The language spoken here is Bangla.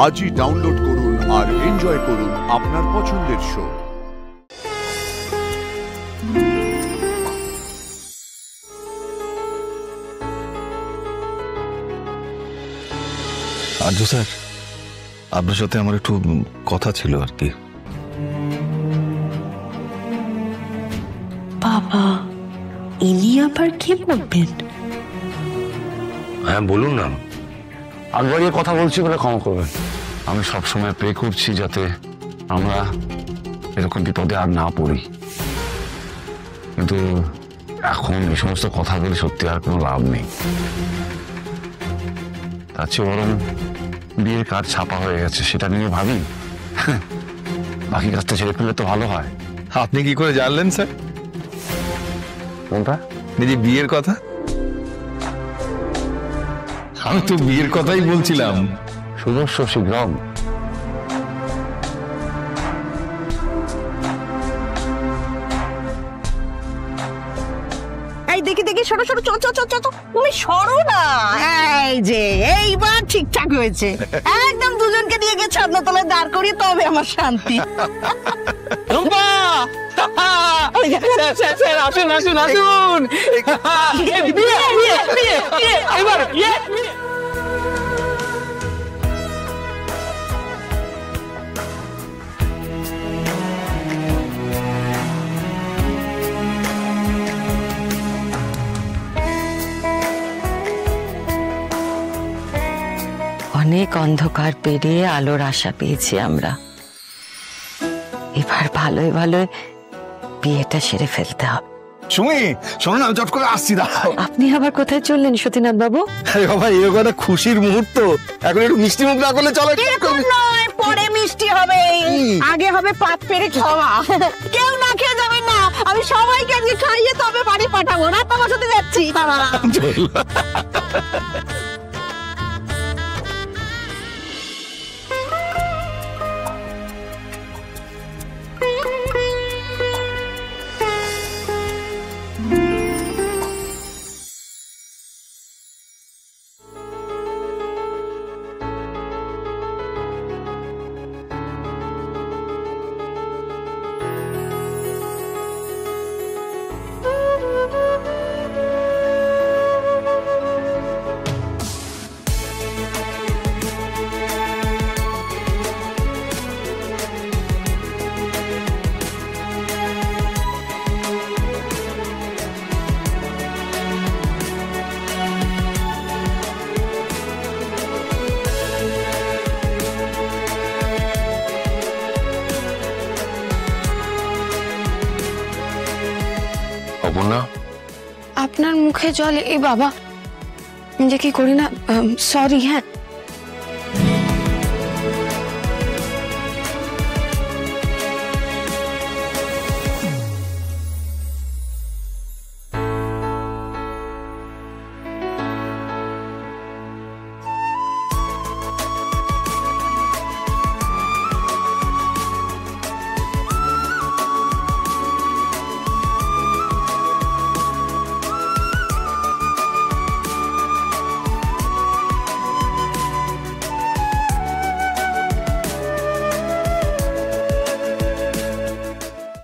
আজই ডাউনলোড করুন আর এনজয় করুন আপনার পছন্দের শো। আর্য স্যার, আপনার সাথে আমার একটু কথা ছিল আর কি। বাবা, ইনি আবার কি বলবেন? হ্যাঁ বলুন না। আগবাড়িয়ে কথা বলছি বলে ক্ষমা করবেন। আমি সবসময় প্রে করছি যাতে আমরা এরকম বিপদে আর না পড়ি, কিন্তু এখন এই সমস্ত কথা বলে সত্যি আর কোনো লাভ নেই। তার চেয়ে বরং বিয়ের কাজ ছাপা হয়ে গেছে সেটা নিয়ে ভাবি, বাকি কাজটা ছেড়ে ফেললে তো ভালো হয়। আপনি কি করে জানলেন স্যার? কোনটা? নিজে বিয়ের কথা? আমি তো বিয়ের কথাই বলছিলাম। সুদর্শ শীঘ্রম। এই দেখি দেখি, সরো সরো, চল চল চল চল, তুমি সরো না। এই যে এইবার ঠিকঠাক হয়েছে, একদম দুজনকে নিয়ে গিয়ে ছাদনা তলায় দাঁড় করিয়ে তবে আমার শান্তি। আসুন আসুন আসুন। এবার অনেক অন্ধকার পেরিয়ে আলোর আশা পেয়েছি আমরা। এবার ভালোই ভালোই বিয়েটা সেরে ফেলতে হবে। সুমি, শোনো না, চট করে আসছি। দাঁড়াও। আপনি আবার কোথায় চললেন সতীনাথ বাবু? আরে বাবা, এরকম একটা খুশির মুহূর্ত, এখন একটু মিষ্টি মুখ না করলে চলে? এরকম নয়, পরে মিষ্টি হবে, আগে হবে পাত পেরে খাওয়া। কেউ না খেয়ে যাবে না, আমি সবাইকে আজকে খাইয়ে তবে বাড়ি পাঠাবো। না তোমার সাথে যাচ্ছি। অপর্ণা, আপনার মুখে জল। এই বাবা, যে কি করি না, সরি। হ্যাঁ